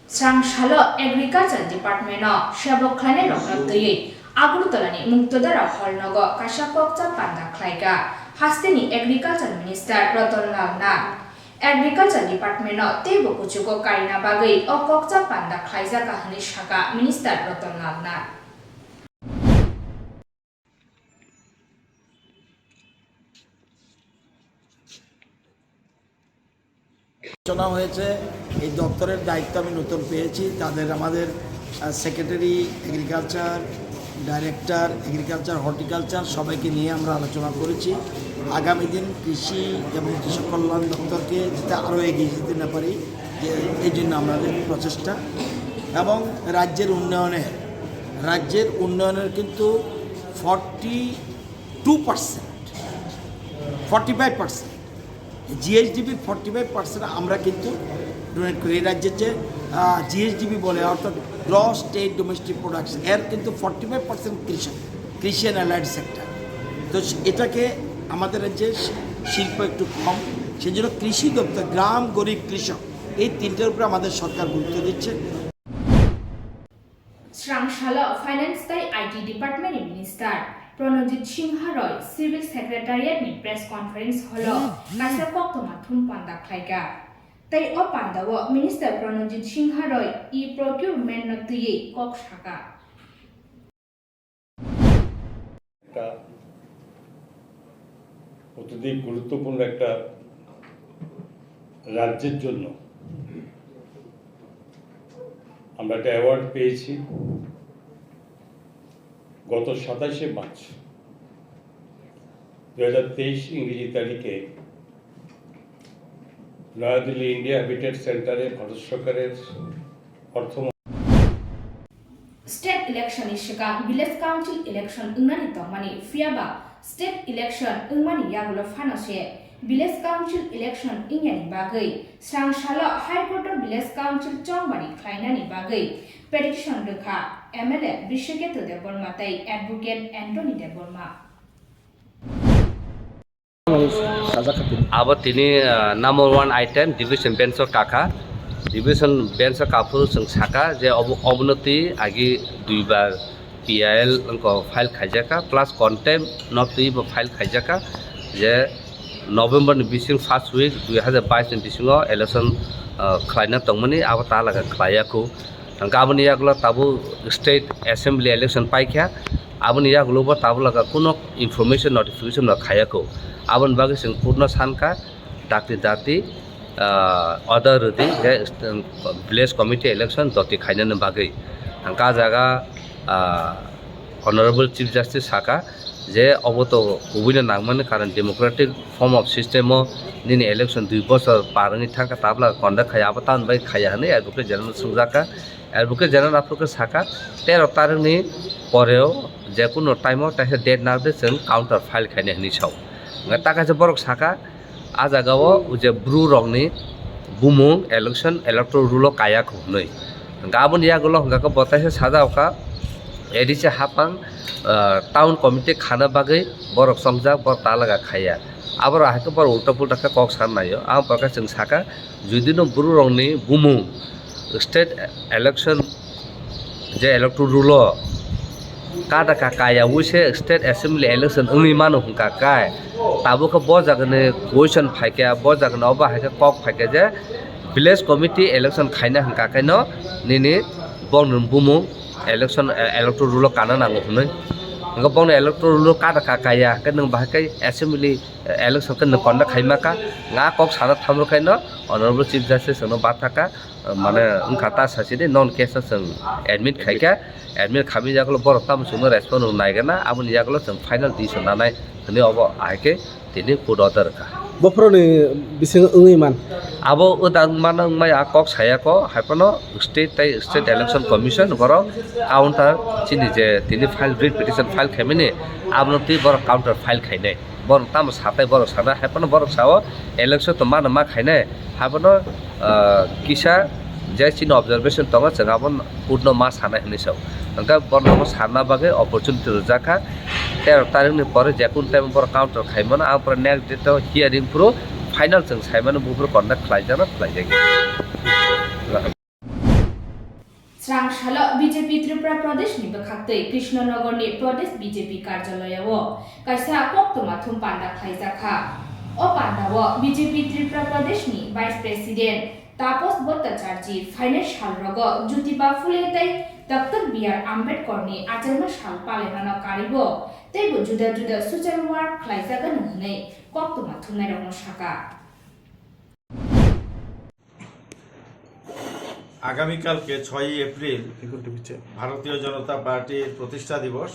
Sangshalo Agriculture Department Shabok Klane Roknatui Agurutolani Muktodara Holnogo Kashakokta Panda Klaiga Hasteni Agriculture Minister Roton Lalna Agriculture Department Tebo Kuchuko Karina Bagai Okokta Panda Klaiza Kahanishaka Minister Roton Lalna আলোচনা হয়েছে এই দপ্তরের দায়িত্ব আমি নতুন পেয়েছি তাদের আমাদের secretary agriculture director agriculture horticulture সবাইকে নিয়ে আমরা আলোচনা করেছি আগামী দিন কৃষি এবং কৃষক কল্যাণ দপ্তরকে যাতে আরও এগিয়ে যেতে না পারি এই জন্য আমাদের প্রচেষ্টা এবং রাজ্যের উন্নয়নের কিন্তু 45% জিএসডিবির 45% আমরা কিন্তু ডোনেট করি। এই রাজ্যের যে জিএসডিবি বলে অর্থাৎ গ্রস স্টেট ডোমেস্টিক প্রোডাকশন এর কিন্তু 45% কৃষি অ্যান্ড অ্যালাইড সেক্টর। তো এটাকে আমাদের রাজ্যে শিল্প একটু কম, সেই জন্য কৃষি দপ্তর গ্রাম গরিব কৃষক এই তিনটার উপরে আমাদের সরকার গুরুত্ব দিচ্ছে। Srangshalo Finance Tai IT Department Minister Pranojit Singha Roy Civil Secretariat ni press conference holo kasa Koktwma thum panda khlaiga tai o panda wo Minister Pranojit Singha Roy procurement no tuye kok shaka অত্যধিক গুরুত্বপূর্ণ একটা রাজ্যের জন্য আমরা একটা award পেয়েছি গত 27শে March 2023 ইংরেজি তারিখে নয়াদিল্লি ইন্ডিয়া হ্যাবিটেট সেন্টারে ভারত সরকারের অর্থ State election ishika village council election unani tongmani fiaba state election ungmani yagulo phanose village council election inyani bagai Srangshalo High Court village council chongbani khlainani bagai petition rekha MLA Bisheketo Debbarema tai advocate Anthony Debbarema अब तिनी number 1 item division bench टाका division bench Kafur जों साका जे अवनति आगि दुईबार PIL को file खाइजाका plus contempt enough दुईबो file खाइजाका जे नभेम्बर नि बिसिं first week 2022 नि बिसिङाव election खालायना दंमोन अब तालागा खालायाखौ गाबोन यागला ताबो स्टेट एसेम्बली इलेक्सन पाइख्या आबोन यागलोबो ताबलागा कुनो इनफरमेशन नोटिफिकेशन खायाखौ आबोन बागै जों पूर्ण सानका दाति अदर रदि विलेज कमिटी इलेक्शन दति खाइनानो बागै का जागा अनरेबल चीफ जस्टिस साका जे अब तो उबैनो नांगमोन कारण डेमोक्रेटिक फर्म अफ सिस्टेम दिनै इलेक्शन 2 बोसोर पारनि थाका ताब्ला कन्डाक्ट खाया अब तान बाय खाया हने एडवोकेट जनरल सुजाका एडवोकेट जनरल आपको साका 13 तारिखनि परेও जे कुनो टाइमआव ताहे डेट नादे जों काउंटर फाइल खायने हनि साव ताकासे बरक साका आ जागाव जे ब्रु रंनि बुमुं इलेक्शन इलेक्टोरल रुल कायाखौ नै गाबोन यागल हंगाखौ बताइसे साजावका एडिसे हापां टाउन कमिटी खाना बागै बरक संजा बर तालागा खाया आबर हाके बर उल्टा पुल्टा का कक साननायो आ बरका जों साका जुदिनो ब्रु रंनि बुमुं स्टेट इलेक्शन जे इलेक्टोरल रुल कादा काया वैसे स्टेट एसेम्बली इलेक्शन उंनि मानो हुंका काय ताबोखौ बजागने क्वेश्चन फाइके बजागने अब हाके कक फाइके जे विलेज कमिटी इलेक्शन खाइना हुंका कायनो निनि बन बुमुं इलेक्शन इलेक्टोरल रुल काना नांगौ हुनै नंगा बन इलेक्टोरल रुल कादा काया के नों बाहाके एसेम्बली इलेक्शन के नों conduct खाइमाका nga kok sana thamro kaino honorable chief justice no bathaka माने उनखाता सासिदे नन केस जों एडमिट खाइका एडमिट खाबि जागलो बर ताम सुनो रेस्पन्स नायगना आबुन जागलो जों फाइनल डिसिसन नानाय हने अब आके तिनि कोड अर्डर का बफ्रोनि बिसिं ओंइमान आबो उदां मान माय कक सायाको हाइपनो स्टेट इलेक्शन कमिशन बर काउंटर चिनि जे तिनि फाइल रिट पिटिशन फाइल खाइमेनि आबनो ति बर काउंटर फाइल खाइने बर ताम साथै बर साना हाइपनो बर साव इलेक्शन त मान मा खाइने हाइपनो किसा जे चिन ऑब्जर्वेशन तंग जगाबन पूर्ण मा साना हनि साव अंका बरनामो साना बागे अपॉर्चुनिटी रजाका 13 तारिखनि परे जेकुन टाइम पर काउंटर खाइमन आ पर नेक्स्ट डेट हियरिंग प्रो फाइनल जों साइमन बुफोर कन्डक्ट खालायजाना खालायजायो स्रांशाल बीजेपी त्रिपुरा प्रदेश नि बखाक्तै कृष्णनगर नि प्रदेश बीजेपी कार्यालयाव कायसा कोक्तमा थुम पान्दा खाइजाखा ओ पान्दाव बीजेपी त्रिपुरा प्रदेश नि वाइस प्रेसिडेंट तापस Bhattacharya finance हालरग Jyotiba Phule doctor B R Ambedkar नि आचरमा साल पालेनान कारिबो तेबो जुदा जुदा सोशल वर्क खाइजागन हुनै कोक्तमा थुमनाय रंग शाखा আগামীকালকে 6ই এপ্রিল ভারতীয় জনতা পার্টির প্রতিষ্ঠা দিবস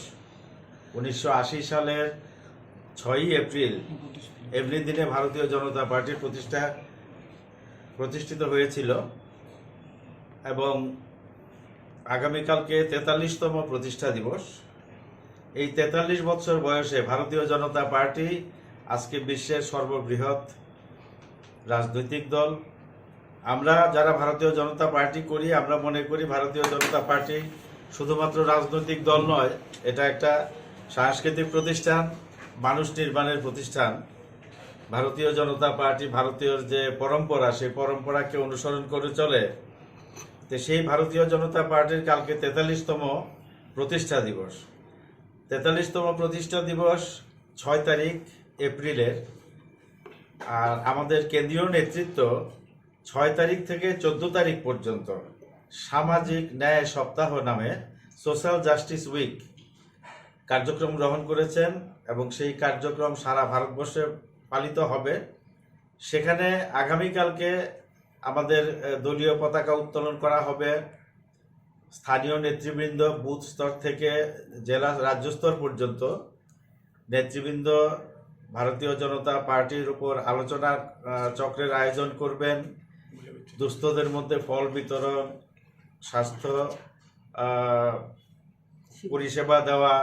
1980 সালের 6ই এপ্রিল এমনি দিনে ভারতীয় জনতা পার্টির প্রতিষ্ঠিত হয়েছিল এবং আগামীকালকে 43তম প্রতিষ্ঠা দিবস। এই 43 বছর বয়সে ভারতীয় জনতা পার্টি আজকে বিশ্বের সর্ববৃহৎ রাজনৈতিক দল। আমরা যারা ভারতীয় জনতা পার্টি করি আমরা মনে করি ভারতীয় জনতা পার্টি শুধুমাত্র রাজনৈতিক দল নয়, এটা একটা সাংস্কৃতিক প্রতিষ্ঠান, মানুষ নির্মাণের প্রতিষ্ঠান। ভারতীয় জনতা পার্টি ভারতীয় যে পরম্পরা সেই পরম্পরাকে অনুসরণ করে চলে। তো সেই ভারতীয় জনতা পার্টির কালকে 43তম প্রতিষ্ঠা দিবস। 43তম প্রতিষ্ঠা দিবস 6 তারিখ এপ্রিলের। আর আমাদের কেন্দ্রীয় নেতৃত্ব 6 তারিখ থেকে 14 তারিখ পর্যন্ত সামাজিক ন্যায় সপ্তাহ নামে সোশ্যাল জাস্টিস উইক কার্যক্রম গ্রহণ করেছেন এবং সেই কার্যক্রম সারা ভারতবর্ষে পালিত হবে। সেখানে আগামীকালকে আমাদের দলীয় পতাকা উত্তোলন করা হবে। স্থানীয় নেতৃবৃন্দ বুথ স্তর থেকে জেলা রাজ্য স্তর পর্যন্ত নেতৃবৃন্দ ভারতীয় জনতা পার্টির উপর আলোচনা চক্রের আয়োজন করবেন। দুস্থদের মধ্যে ফল বিতরণ, স্বাস্থ্য পরিষেবা দেওয়া,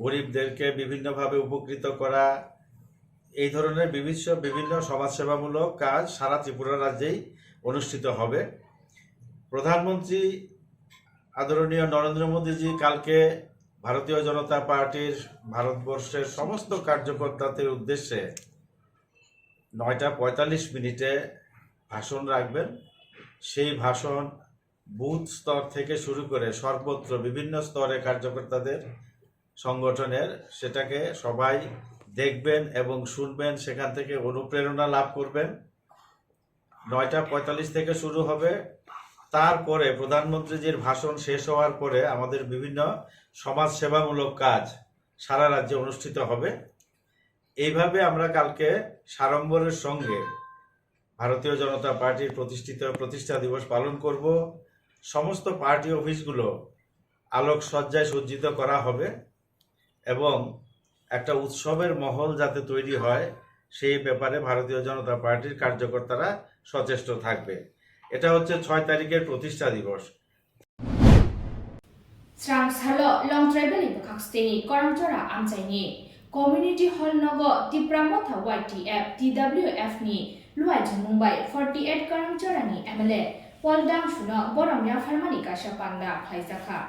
গরিবদেরকে বিভিন্নভাবে উপকৃত করা, এই ধরনের বিভিন্ন সমাজসেবামূলক কাজ সারা ত্রিপুরা রাজ্যেই অনুষ্ঠিত হবে। প্রধানমন্ত্রী আদরণীয় নরেন্দ্র মোদীজি কালকে ভারতীয় জনতা পার্টির ভারতবর্ষের সমস্ত কার্যকর্তাদের উদ্দেশ্যে 9:45 ভাষণ রাখবেন। সেই ভাষণ বুথ স্তর থেকে শুরু করে সর্বত্র বিভিন্ন স্তরে কার্যকর্তাদের সংগঠনের সেটাকে সবাই দেখবেন এবং শুনবেন, সেখান থেকে অনুপ্রেরণা লাভ করবেন। 9:45 থেকে শুরু হবে। তারপরে প্রধানমন্ত্রীজির ভাষণ শেষ হওয়ার পরে আমাদের বিভিন্ন সমাজ সেবামূলক কাজ সারা রাজ্যে অনুষ্ঠিত হবে। এইভাবে আমরা কালকে সাড়ম্বরের সঙ্গে ভারতীয় জনতা পার্টির প্রতিষ্ঠা দিবস পালন করব। সমস্ত পার্টি অফিসগুলো আলোকসজ্জায় সজ্জিত করা হবে এবং একটা উৎসবের মহল যাতে তৈরি হয় সেই ব্যাপারে ভারতীয় জনতা পার্টির কার্যকর্তারা সচেষ্ট থাকবে। এটা হচ্ছে 6 তারিখের প্রতিষ্ঠা দিবস। स्रांसालो लंग ट्राइबल बखाक्सतेनि करमचरा आमचाइनि कम्युनिटी हल नग तिप्रामथा YTF TWF नि लुवाइजों मुंबाइ 48 करमचरानि MLA पलदां सुनो बरमया फार्मानि काशा पान्दा फाइजाखा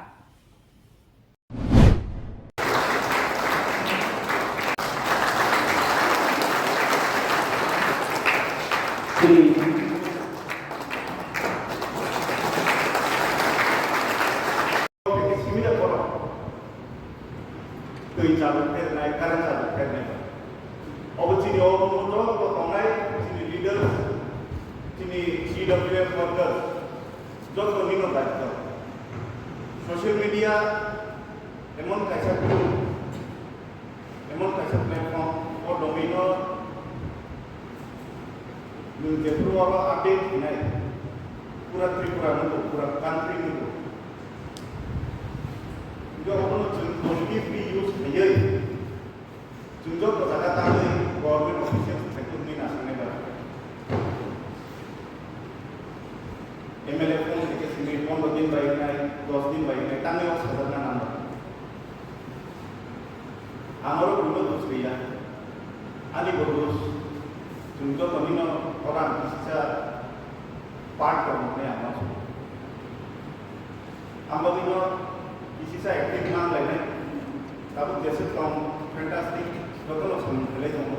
सोशल मीडिया एमन कैसा प्लेटफॉर्म और डोमिनो जेफ्रो अपडेट नहीं पूरा त्रिपुरा में पूरा कंट्री में जो अपन जोनकी फ्री यूज नहीं जो तो जगह ताले गवर्नमेंट ऑफिशियल सेक्टर में ना आने का एमएलए फोन के सिमिट 15 दिन बाई नहीं 10 दिन बाई नहीं ताने और साधारण नाम हमारो गुलो दूसरिया आली बोलूस तुमको कमीनो और आंटिस्टा पार्ट करने हमारे हम बदिनो किसी से एक्टिव नाम लेने तब जैसे कम फैंटास्टिक लोगों से मिले जाओ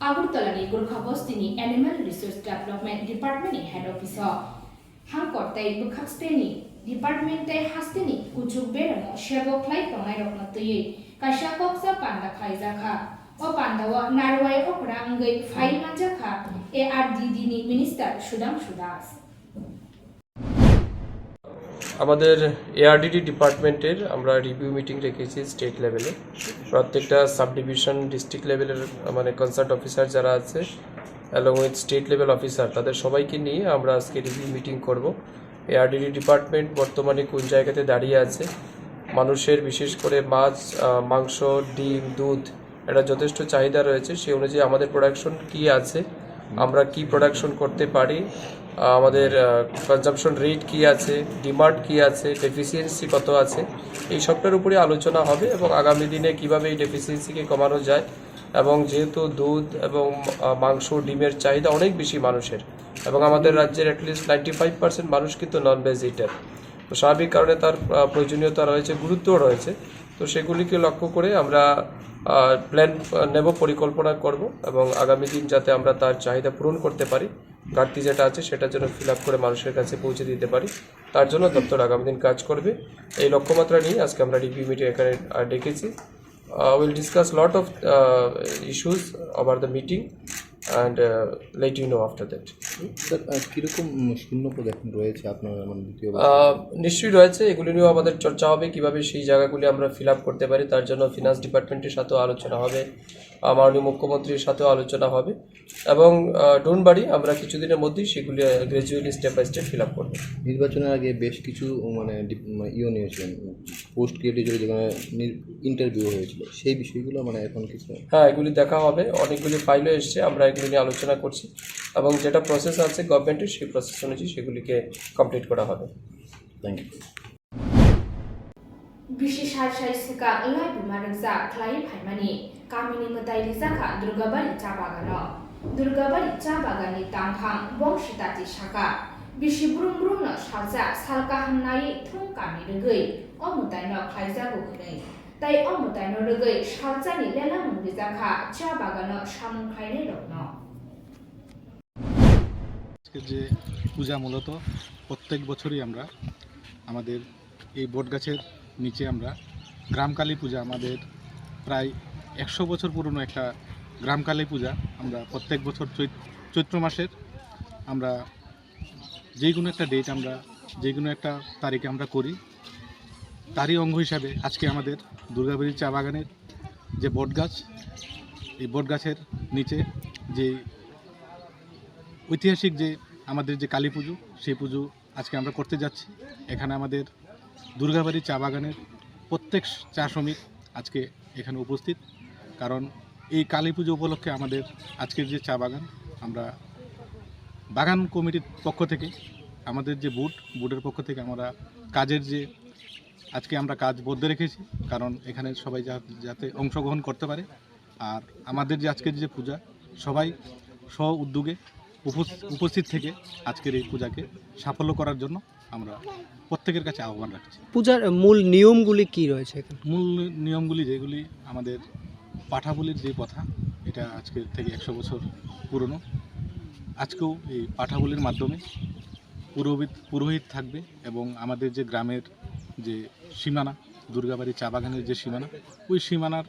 आगरतलानि गोरखाबस्तीनि एनिमल रिसोर्स डेभलपमेंट डिपार्टमेंटनि हेड अफिसार hangkortai bukhaksteni departmentai hasteni kuchuk beramo shebo khlai tongai rokna tuyi kaisa koksa panda khaijaka o pandawa narwai okra angai phai manjaka ARDD ni minister Sudam Sudas আমাদের ARDD ডিপার্টমেন্টের আমরা review meeting রেখেছি state লেভেলে প্রত্যেকটা sub division district লেভেলের মানে concert officer যারা আছে along with state level officer তাদের সবাইকে নিয়ে আমরা আজকে রিভিউ মিটিং করব এআরডিডি ডিপার্টমেন্ট বর্তমানে কোন জায়গাতে দাঁড়িয়ে আছে মানুষের বিশেষ করে মাছ মাংস ডিম দুধ এটা যথেষ্ট চাহিদা রয়েছে সেই অনুযায়ী আমাদের প্রোডাকশন কী আছে আমরা কি প্রোডাকশন করতে পারি আমাদের কনজাম্পশন রেট কী আছে ডিমান্ড কী আছে ডেফিসিয়েন্সি কত আছে এই সবটার উপরে আলোচনা হবে এবং আগামী দিনে কিভাবে এই ডেফিসিয়েন্সিকে কমানো যায় এবং যেহেতু দুধ এবং মাংস ডিমের চাহিদা অনেক বেশি মানুষের এবং আমাদের রাজ্যের অ্যাটলিস্ট 95% মানুষ কিন্তু নন ভেজ ইটার তো স্বাভাবিক কারণে তার প্রয়োজনীয়তা রয়েছে গুরুত্বও রয়েছে তো সেগুলিকে লক্ষ্য করে আমরা প্ল্যান নেব পরিকল্পনা করব এবং আগামী দিন যাতে আমরা তার চাহিদা পূরণ করতে পারি ঘাটতি যেটা আছে সেটা যেন ফিল আপ করে মানুষের কাছে পৌঁছে দিতে পারি তার জন্য দপ্তর আগামী দিন কাজ করবে এই লক্ষ্যমাত্রা নিয়ে আজকে আমরা রিভিউ মিটিং এখানে ডেকেছি will discuss lot of issues over the meeting and let you know after that sir কীরকম শূন্যপদ এখন রয়েছে আপনার মানে দ্বিতীয় নিশ্চয়ই রয়েছে এগুলি নিয়েও আমাদের চর্চা হবে কীভাবে সেই জায়গাগুলি আমরা ফিল আপ করতে পারি তার জন্য ফিনান্স ডিপার্টমেন্টের সাথেও আলোচনা হবে মাননীয় মুখ্যমন্ত্রীর সাথেও আলোচনা হবে এবং ডোন্ট বাড়ি আমরা কিছুদিনের মধ্যেই সেগুলি gradually step by step fill up করবো নির্বাচনের আগে বেশ কিছু মানে ইয়ে নিয়েছিলেন পোস্ট ক্রিয়েটিভ যেখানে ইন্টারভিউ হয়েছিল সেই বিষয়গুলো মানে এখন কিছু হ্যাঁ এগুলি দেখা হবে অনেকগুলি ফাইলও এসছে আমরা এগুলি নিয়ে আলোচনা করছি এবং যেটা প্রসেস আছে গভর্নমেন্টের সেই প্রসেস অনুযায়ী সেগুলিকে কমপ্লিট করা হবে থ্যাংক ইউ বিশেষ হারসাই সিকা লাই বিমারজা খ্লাই ফাইমানি কামিনি মতাই রিজাখা দুর্গাবাড়ি চা বাগান দুর্গাবাড়ি চা বাগানি তাংহাং বংশিতাতি শাখা বিশি ব্রুম ব্রুম সালজা সালকা হামনাই থুম কামি রগৈ অমুতাইন খাইজাগো হनै তাই অমুতাইন রগৈ সালজানি লেলা মন্দিজাখা চা বাগান সামুং খাইনে রত্ন আজকে যে পূজা মূলত প্রত্যেক বছরই আমরা আমাদের এই বটগাছের নিচে আমরা গ্রামকালী পূজা আমাদের প্রায় 100 বছর পুরনো একটা গ্রামকালী পূজা আমরা প্রত্যেক বছর চৈত্র মাসের আমরা যে কোনো একটা ডেট আমরা যে কোনো একটা তারিখে আমরা করি তারই অঙ্গ হিসাবে আজকে আমাদের দুর্গাবাড়ির চা বাগানের যে বটগাছ এই বটগাছের নিচে যে ঐতিহাসিক যে আমাদের যে কালী পুজো সেই পুজো আজকে আমরা করতে যাচ্ছি এখানে আমাদের দুর্গাবাড়ি চা বাগানের প্রত্যেক চা শ্রমিক আজকে এখানে উপস্থিত কারণ এই কালী পুজো উপলক্ষে আমাদের আজকের যে চা বাগান আমরা বাগান কমিটির পক্ষ থেকে আমাদের যে বুটের পক্ষ থেকে আমরা কাজের যে আজকে আমরা কাজ বদ্ধ রেখেছি কারণ এখানে সবাই যাতে অংশগ্রহণ করতে পারে আর আমাদের যে আজকের যে পূজা সবাই স্ব উদ্যোগে উপস্থিত থেকে আজকের এই পূজাকে সাফল্য করার জন্য আমরা প্রত্যেকের কাছে আহ্বান রাখছি পূজার মূল নিয়মগুলি কি রয়েছে এখানে মূল নিয়মগুলি যেগুলি আমাদের পাঠাবলির যে প্রথা এটা আজকের থেকে 100 বছর পুরনো আজকেও এই পাঠাবলির মাধ্যমে পুরোহিত থাকবে এবং আমাদের যে গ্রামের যে সীমানা দুর্গাবাড়ি চা বাগানের যে সীমানা ওই সীমানার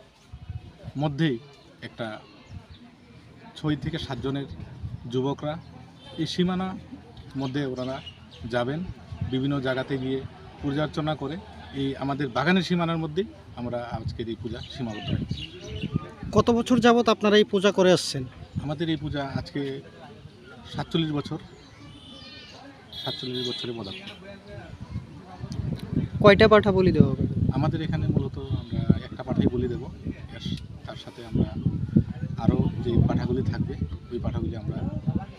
মধ্যেই একটা 6 থেকে 7 জনের যুবকরা এই সীমানার মধ্যে ওনারা যাবেন বিভিন্ন জায়গাতে গিয়ে পূজা অর্চনা করে এই আমাদের বাগানের সীমানার মধ্যেই আমরা আজকের এই পূজা সীমাবদ্ধ রাখছি কত বছর যাবত আপনারা এই পূজা করে আসছেন আমাদের এই পূজা আজকে 47 বছরে পদার্থ কয়টা পাঠা বলি দেওয়া হবে আমাদের এখানে মূলত আমরা একটা পাঠাই বলি দেব তার সাথে আমরা আরও যে পাঠাগুলি থাকবে ওই পাঠাগুলি আমরা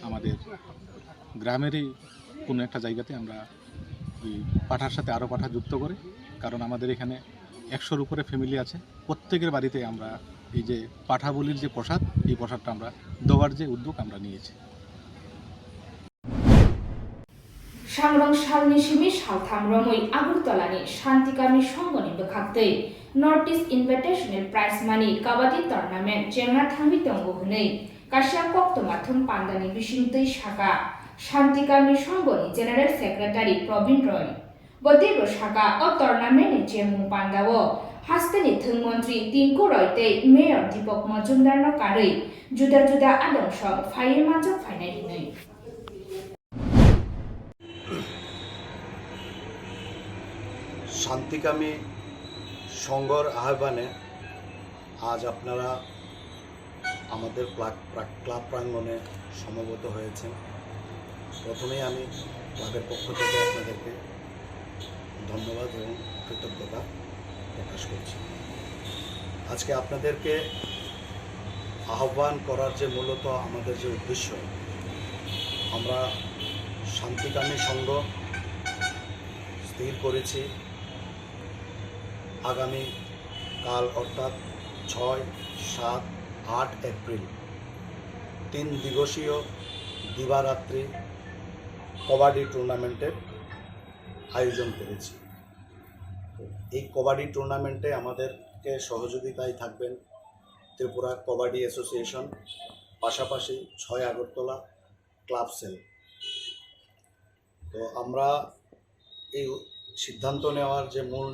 আমাদের গ্রামেরই কোনো একটা জায়গাতে আমরা ওই পাঠার সাথে আরও পাঠা যুক্ত করে কারণ আমাদের এখানে 100-র উপরে ফ্যামিলি আছে প্রত্যেকের বাড়িতে আমরা এই যে পাঠা বলির যে প্রসাদ এই প্রসাদটা আমরা দেওয়ার যে উদ্যোগ আমরা নিয়েছি सांग्रां सालनि सिमि सालथाम रमै आगरतलानि शान्तिकामी संघनि बोखाक्तै नर्थ इस्ट इनभिटेशनेल प्राइज मानि काबादि टुर्नामेन्ट जेंना थांबि दंगो हनै कासिया कोक्तमा थुम पान्दानि बिसिंतै साका শান্তিকামী সংঘনি জেনারেল সেক্রেটারি প্রবীণ রয় বদেব শাখা ও টুর্নামেন্টে চেমু পান্ডাও হাস্তেনি থংমন্ত্রী টিঙ্কু রয়তে মেয়র দীপক মজুমদার কারৈ जुदा जुदा आदर्श फाइ माजक फाइनाय हिनै শান্তিকামী সংঘর আহ্বানে আজ আপনারা আমাদের ক্লাব প্রাঙ্গণে সমবেত হয়েছেন। প্রথমেই আমি ক্লাবের পক্ষ থেকে আপনাদেরকে ধন্যবাদ এবং কৃতজ্ঞতা প্রকাশ করছি। আজকে আপনাদেরকে আহ্বান করার যে মূলত আমাদের যে উদ্দেশ্য, আমরা শান্তিকামী সংঘ স্থির করেছি আগামী কাল অর্থাৎ 6, 7, 8 এপ্রিল 3 দিবসীয় দিবারাত্রি কবাডি টুর্নামেন্টের আয়োজন করেছি। এই কবাডি টুর্নামেন্টে আমাদেরকে সহযোগিতায় থাকবেন ত্রিপুরা কবাডি অ্যাসোসিয়েশন, পাশাপাশি 6 আগরতলা ক্লাব সেল। তো আমরা এই সিদ্ধান্ত নেওয়ার যে মূল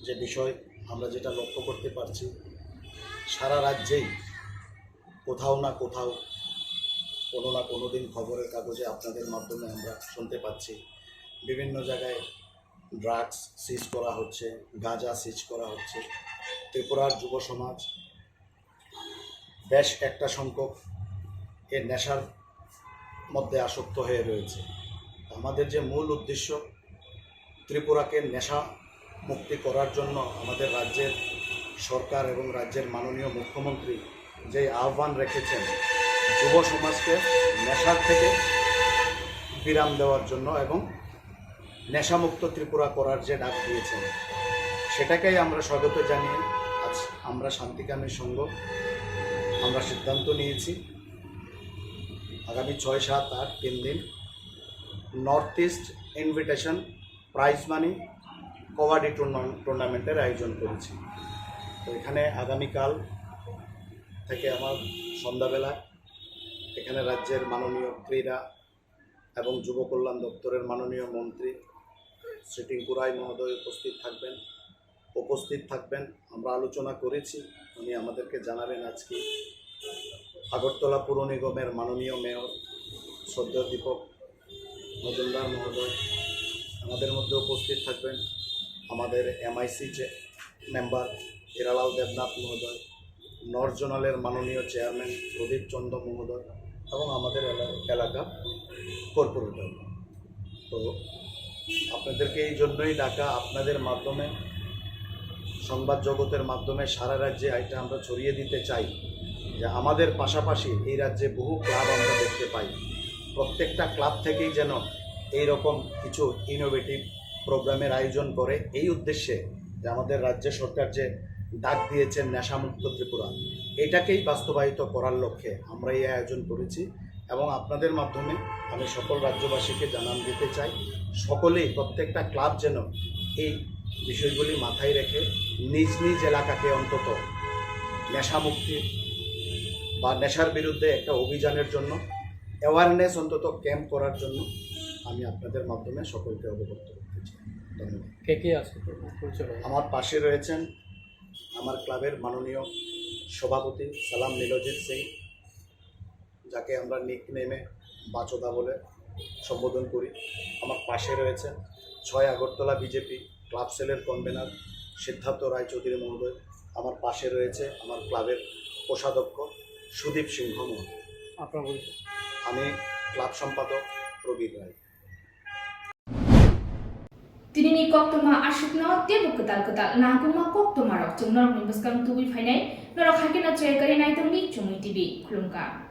যে বিষয় আমরা যেটা লক্ষ্য করতে পারছি, সারা রাজ্যেই কোথাও না কোথাও কোনো না কোনো দিন খবরের কাগজে আপনাদের মাধ্যমে আমরা শুনতে পাচ্ছি বিভিন্ন জায়গায় ড্রাগস সিজ করা হচ্ছে, গাঁজা সিজ করা হচ্ছে। ত্রিপুরার যুব সমাজ বেশ একটা সংখ্যক এর নেশার মধ্যে আসক্ত হয়ে রয়েছে। আমাদের যে মূল উদ্দেশ্য, ত্রিপুরাকে নেশা মুক্তি করার জন্য আমাদের রাজ্যের সরকার এবং রাজ্যের মাননীয় মুখ্যমন্ত্রী যে আহ্বান রেখেছেন যুব সমাজকে নেশার থেকে বিরাম দেওয়ার জন্য এবং নেশামুক্ত ত্রিপুরা করার যে ডাক দিয়েছেন, সেটাকেই আমরা স্বাগত জানিয়ে আজ আমরা শান্তিকামী সংঘ আমরা সিদ্ধান্ত নিয়েছি আগামী 6, 7, 8 3 দিন north east invitation prize money kabaddi টুর্নামেন্টের আয়োজন করেছি। তো এখানে আগামীকাল থেকে আমার সন্ধ্যাবেলা এখানে রাজ্যের মাননীয় ক্রীড়া এবং যুব কল্যাণ দপ্তরের মাননীয় মন্ত্রী শ্রী টিঙ্কু রায় মহোদয় উপস্থিত থাকবেন। আমরা আলোচনা করেছি, উনি আমাদেরকে জানাবেন আজকে আগরতলা পুর নিগমের মাননীয় মেয়র শ্রদ্ধেয় দীপক মজুমদার মহোদয় আমাদের মধ্যে উপস্থিত থাকবেন, আমাদের MIC মেম্বার হিরালাল দেবনাথ মহোদয়, নর্থ জোনালের মাননীয় চেয়ারম্যান প্রদীপ চন্দ্র মহোদয় এবং আমাদের এলাকা কর্পোরেটর। তো আপনাদেরকে এই জন্যই ডাকা, আপনাদের মাধ্যমে সংবাদ জগতের মাধ্যমে সারা রাজ্যে এটা আমরা ছড়িয়ে দিতে চাই যে আমাদের পাশাপাশি এই রাজ্যে বহু ক্লাব আমরা দেখতে পাই। প্রত্যেকটা ক্লাব থেকেই যেন এই রকম কিছু ইনোভেটিভ প্রোগ্রামের আয়োজন করে, এই উদ্দেশ্যে যে আমাদের রাজ্য সরকার যে ডাক দিয়েছেন নেশামুক্ত ত্রিপুরা, এটাকেই বাস্তবায়িত করার লক্ষ্যে আমরা এই আয়োজন করেছি। এবং আপনাদের মাধ্যমে আমি সকল রাজ্যবাসীকে জানান দিতে চাই, সকলেই প্রত্যেকটা ক্লাব যেন এই বিষয়গুলি মাথায় রেখে নিজ নিজ এলাকাকে অন্তত নেশামুক্তি বা নেশার বিরুদ্ধে একটা অভিযানের জন্য অ্যাওয়ারনেস অন্তত ক্যাম্প করার জন্য আমি আপনাদের মাধ্যমে সকলকে অবগত করতে চাই। ধন্যবাদ। কে কে আছে? আমার পাশে রয়েছেন আমার ক্লাবের মাননীয় সভাপতি সালাম নীলজিৎ সিং, যাকে আমরা নিকনেমে বাচোদা বলে সম্বোধন করি। আমার পাশে রয়েছেন 6 আগরতলা বিজেপি ক্লাব সেলের কনভেনার সিদ্ধার্থ রায়চৌধুরী মহোদয়। আমার পাশে রয়েছে আমার ক্লাবের কোষাধ্যক্ষ সুদীপ সিংহ মহোদয়। আপনার বলছেন? আমি ক্লাব সম্পাদক Prabir Roy. Tinini Koktwma ashukno tebu ketal nangkuma Koktwma rok chung norok ni buskang tubi phainai norok hakina chai kari nai tongni Chumui TV khulumka.